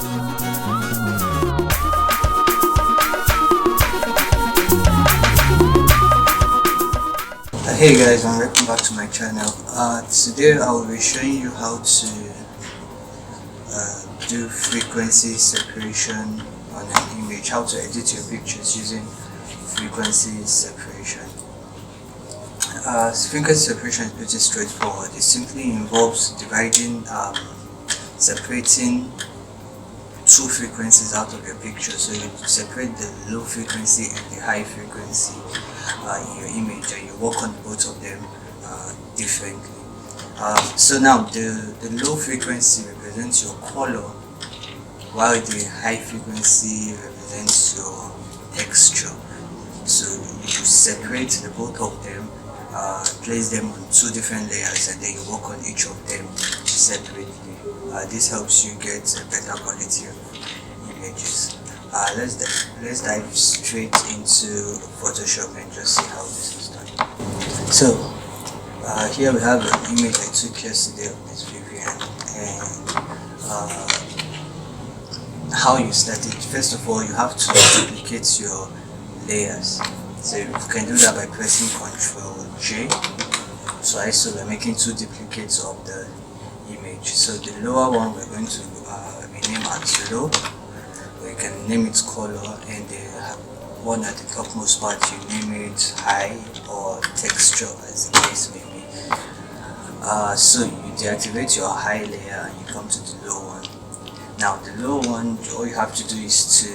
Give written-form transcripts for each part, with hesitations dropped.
Hey guys, and welcome back to my channel. Today I will be showing you how to do frequency separation on an image, how to edit your pictures using frequency separation. Frequency separation is pretty straightforward. It simply involves separating two frequencies out of your picture. So you separate the low frequency and the high frequency in your image, and you work on both of them differently. So now the low frequency represents your color, while the high frequency represents your texture. So you separate the both of them, place them on two different layers, and then you work on each of them separately. This helps you get a better quality of images. Let's dive straight into Photoshop and just see how this is done. So here we have an image I took yesterday of Miss Vivian, and how you start it. First of all, you have to duplicate your layers. So you can do that by pressing Ctrl J. So we're making two duplicates of the image. So the lower one we're going to rename as low. You can name it color, and the one at the topmost part you name it high or texture, as the case may be. So you deactivate your high layer and you come to the low one. Now the low one, all you have to do is to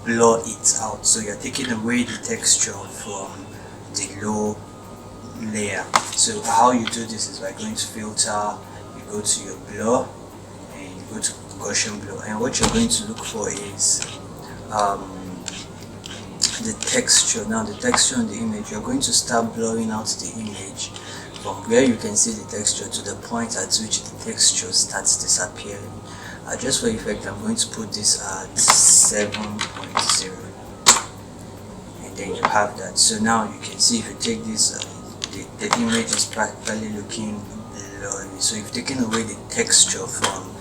blur it out. So you're taking away the texture from the low layer. So how you do this is by going to filter, you go to your blur, and you go to Gaussian blur, and what you're going to look for is the texture. Now the texture on the image, you're going to start blurring out the image from where you can see the texture to the point at which the texture starts disappearing. Just for effect, I'm going to put this at 7.0, and then you have that. So now you can see, if you take this, the image is practically looking blurry. So you've taken away the texture from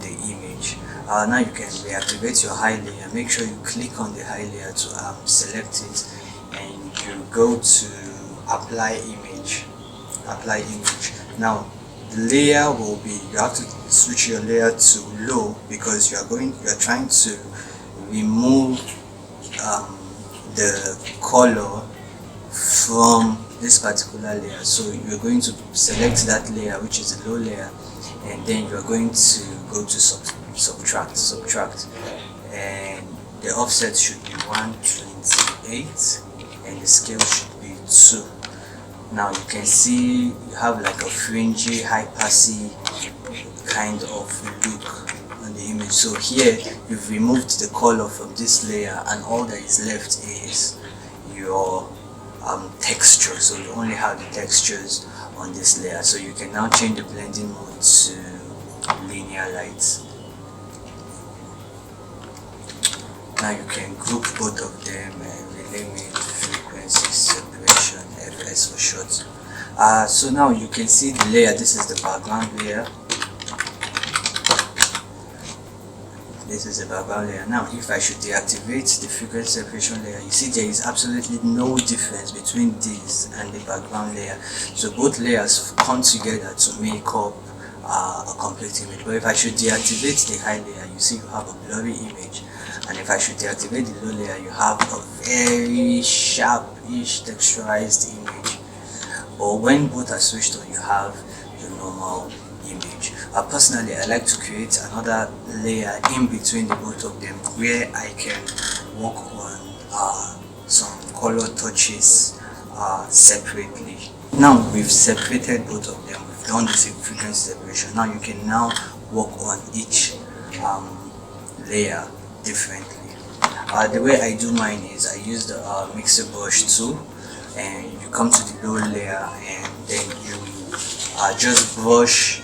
the image. Now you can reactivate your high layer. Make sure you click on the high layer to select it, and you go to apply image. Now the layer will be, you have to switch your layer to low, because you are trying to remove the color from this particular layer. So you're going to select that layer, which is the low layer, and then you're going to go to subtract, and the offset should be 128 and the scale should be 2. Now you can see you have like a fringy, high-passy kind of look on the image. So here you've removed the color from this layer, and all that is left is your texture. So you only have the textures on this layer. So you can now change the blending mode to linear light. Now you can group both of them and rename it frequency separation, FS for short. So now you can see the layer. This is the background layer. This is the background layer. Now if I should deactivate the frequency separation layer, you see there is absolutely no difference between this and the background layer. So both layers come together to make up a complete image. But if I should deactivate the high layer, you see you have a blurry image, and if I should deactivate the low layer, you have a very sharp-ish texturized image. But when both are switched on, you have your normal image. Personally, I like to create another layer in between the both of them, where I can work on some color touches separately. Now we've separated both of them, we've done the frequency separation. Now you can now work on each layer differently. The way I do mine is I use the mixer brush tool, and you come to the low layer, and then you just brush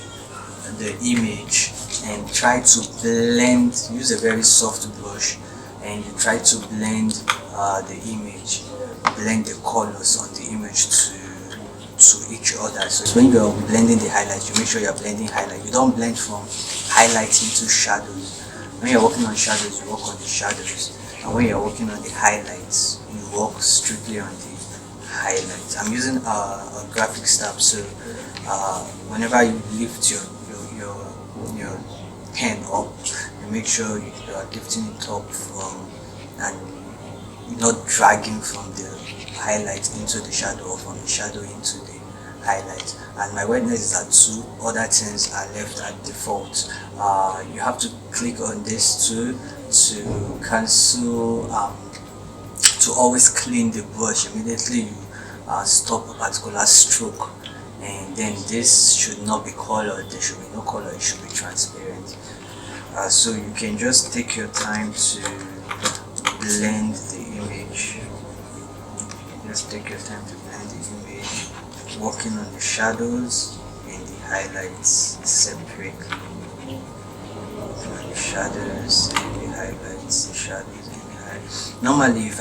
the image and try to blend. Use a very soft brush, and you try to blend the image, blend the colors on the image to each other. So when you're blending the highlights, you make sure you're blending highlight. You don't blend from highlight into shadows. When you're working on shadows, you work on the shadows, and when you're working on the highlights, you work strictly on the highlights. I'm using a graphic tab, so whenever you lift your pen up, you make sure you are lifting it up from and not dragging from the highlight into the shadow or from the shadow into the highlight. And my wetness is at 2, other things are left at default. You have to click on this too to cancel, to always clean the brush immediately you stop a particular stroke. And then this should not be colored, there should be no color, it should be transparent. So you can just take your time to blend the image. Just take your time to blend the image, working on the shadows and the highlights separately. The shadows and the highlights, the shadows and the highlights. Normally, if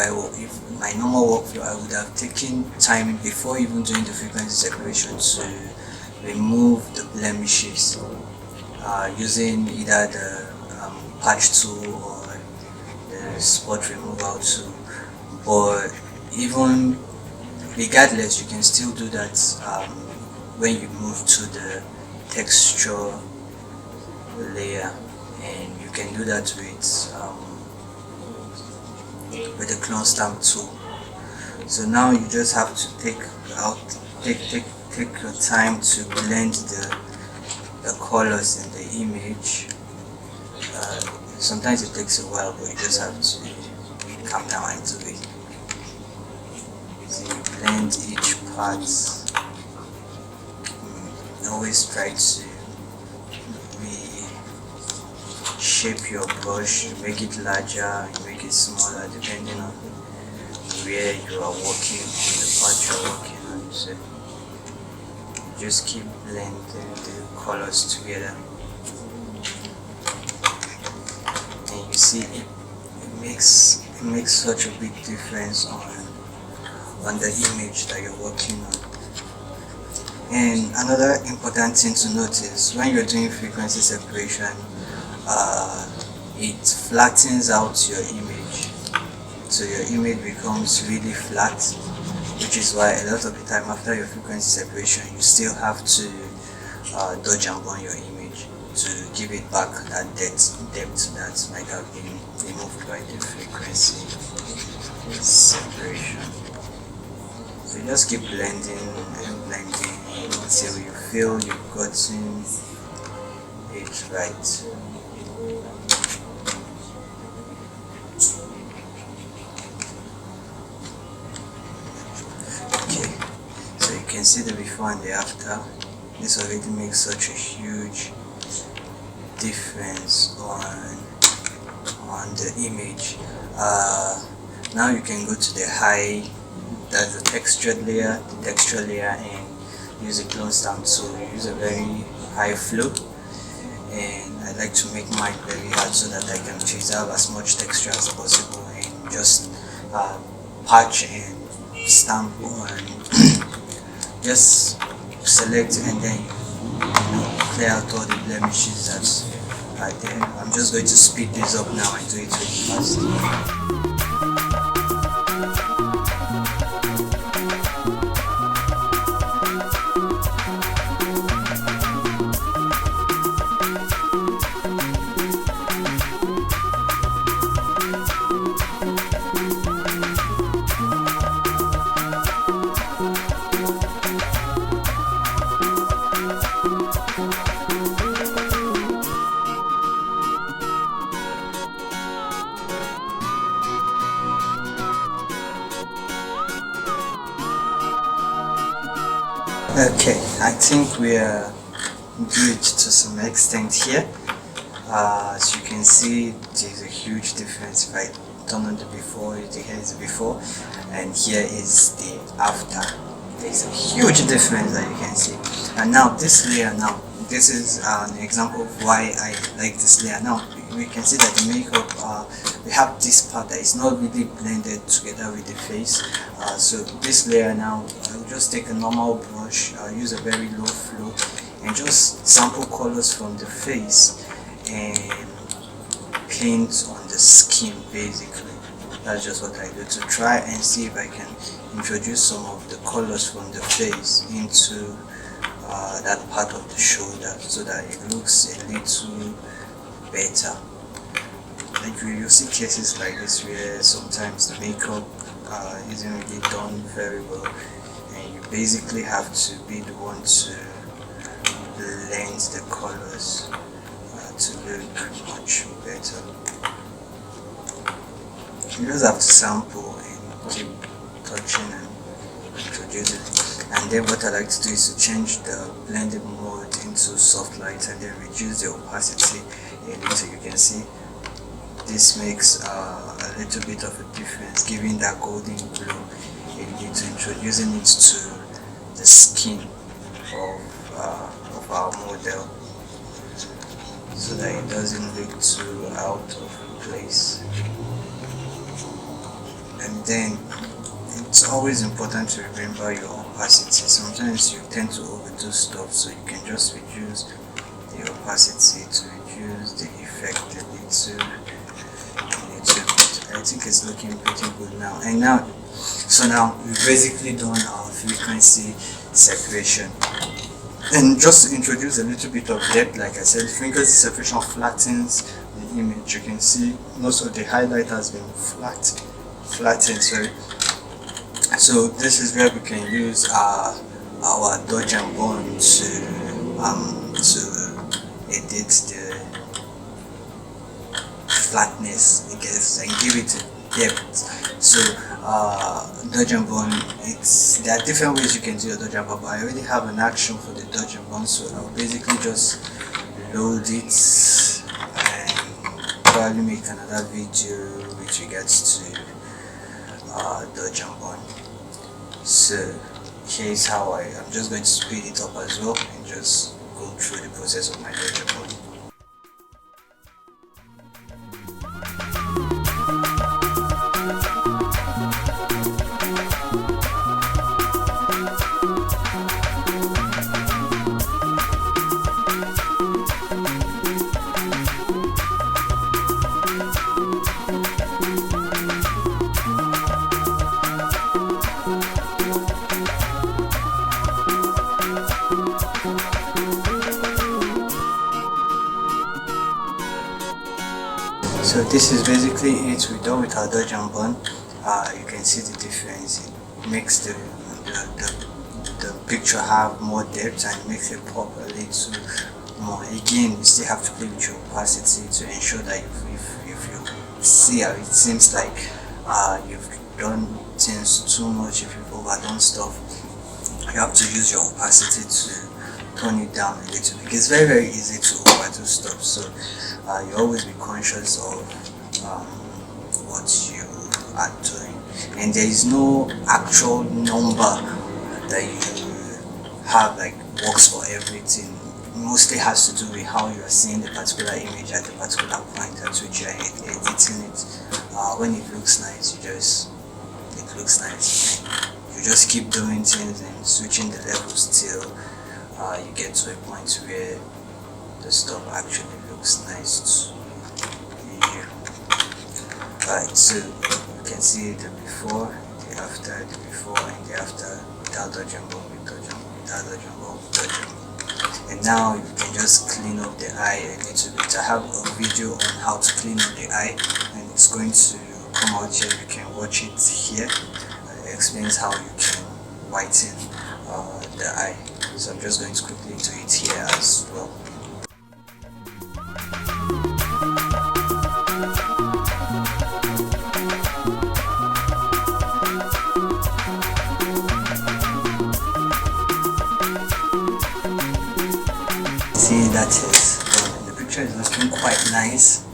my normal workflow, I would have taken time before even doing the frequency separation to remove the blemishes using either the patch tool or the spot removal tool. But even regardless, you can still do that when you move to the texture layer, and you can do that with the clone stamp tool. So now you just have to take your time to blend the colors in the image. Sometimes it takes a while, but you just have to calm down and do it. So you blend each part. Always try to shape your brush, you make it larger, you make it smaller depending on where you are working on, the part you're working on. So you just keep blending the colors together, and you see it makes such a big difference on the image that you're working on. And another important thing to notice when you're doing frequency separation, it flattens out your image, so your image becomes really flat, which is why a lot of the time after your frequency separation you still have to dodge and burn your image to give it back that depth that might have been removed by the frequency separation. So just keep blending and blending until you feel you've gotten it right. Okay, so you can see the before and the after. This already makes such a huge difference on the image. Now you can go to the high, that's the textured layer, and use a clone stamp tool. Use a very high flow, and I like to make mine very hard so that I can preserve as much texture as possible, and just patch and stamp on. Just select and then clear out all the blemishes that are there. I'm just going to speed this up now and do it really fast. Okay, I think we are good to some extent here. As you can see, there's a huge difference. If I turn on the before, here is the before, and here is the after. There's a huge difference that you can see. And now this layer, this is an example of why I like this layer. Now we can see that the makeup, we have this part that is not really blended together with the face. So this layer now, I'll just take a normal brush, use a very low flow, and just sample colors from the face and paint on the skin basically. That's just what I do, to try and see if I can introduce some of the colors from the face into that part of the shoulder, so that it looks a little better. Like you see cases like this where sometimes the makeup isn't really done very well, and you basically have to be the one to blend the colors to look much better. You just have to sample and keep touching and introducing. And then what I like to do is to change the blending mode into soft light and then reduce the opacity a little. You can see this makes a little bit of a difference, giving that golden glow a little, introducing it to the skin of our model, so that it doesn't look too out of place. And then it's always important to remember your opacity. Sometimes you tend to overdo stuff, so you can just reduce the opacity to reduce the effect a little bit. I think it's looking pretty good now. And now we've basically done our frequency separation. And just to introduce a little bit of depth, like I said, frequency separation flattens the image. You can see most of the highlight has been flattened, sorry. So this is where we can use our dodge and burn to edit the flatness, I guess, and give it depth. So dodge and burn, there are different ways you can do your dodge and burn, but I already have an action for the dodge and burn, so I'll basically just load it and probably make another video with regards to dodge and burn. So here's how I'm just going to speed it up as well and just go through the process of my dodge and burn. So this is basically it. We're done with our dodge and burn. You can see the difference. It makes the picture have more depth and makes it pop a little more. Again, you still have to play with your opacity to ensure that if you see how it seems like you've done things too much, if you've overdone stuff, you have to use your opacity to tone it down a little bit. It's very easy to overdo stuff, so you always be conscious of what you are doing, and there is no actual number that you have like works for everything. It mostly has to do with how you are seeing the particular image at the particular point at which you are editing it. When it looks nice, it looks nice, and you just keep doing things and switching the levels till you get to a point where the stuff actually looks nice to you. Right, so you can see the before, the after, the before and the after, without dodge and burn, with dodge and burn, without dodge and burn, with dodge and burn. And now you can just clean up the eye a little bit. I have a video on how to clean up the eye, and it's going to come out here. You can watch it here. It explains how you can whiten the eye. So I'm just going to quickly do it here as well. See, that is the picture is looking quite nice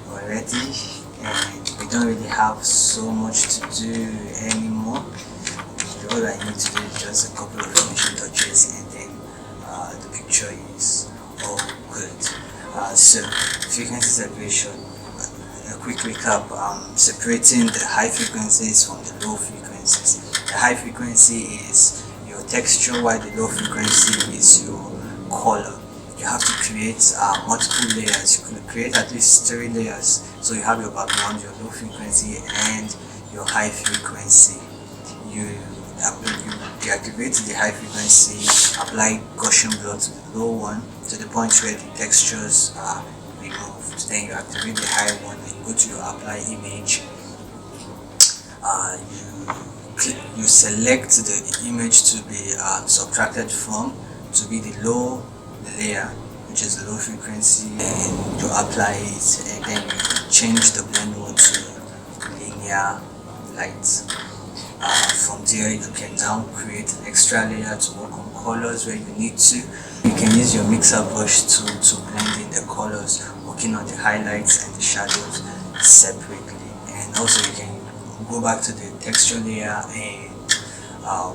already, and we don't really have so much to do anymore. All I need to do is just a couple of finishing touches, and then the picture is all good. So frequency separation, a quick recap, separating the high frequencies from the low frequencies. The high frequency is your texture, while the low frequency is your color. you have to create multiple layers. You could create at least 3 layers. So you have your background, your low frequency, and your high frequency. You deactivate the high frequency, apply Gaussian blur to the low one to the point where the textures are removed. Then you activate the high one and you go to your apply image. You select the image to be subtracted from to be the low layer, which is the low frequency, and you apply it, and then you change the blend mode to linear light. From there you can now create an extra layer to work on colors where you need to. You can use your mixer brush to blend in the colors, working on the highlights and the shadows separately. And also you can go back to the texture layer and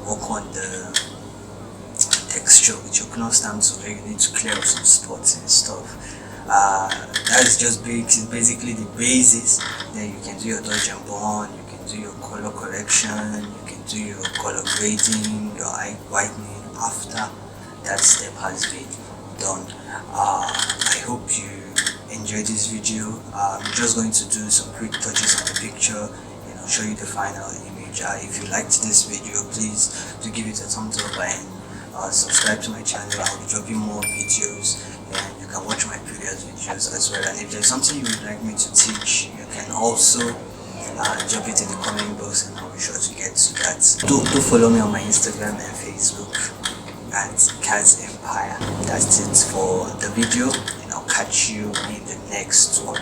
work on the texture with your clone stamp tool, where you need to clear up some spots and stuff. That is just basically the basis. Then you can do your dodge and burn, you can do your color correction, you can do your color grading, your eye whitening after that step has been done. I hope you enjoyed this video. I'm just going to do some quick touches on the picture and I'll show you the final image. If you liked this video, please do give it a thumbs up and subscribe to my channel. I'll be dropping more videos and you can watch my previous videos as well. And if there's something you would like me to teach, you can also drop it in the comment box and I'll be sure to get to that. Do follow me on my Instagram and Facebook at Kaz Empire. That's it for the video and I'll catch you in the next one.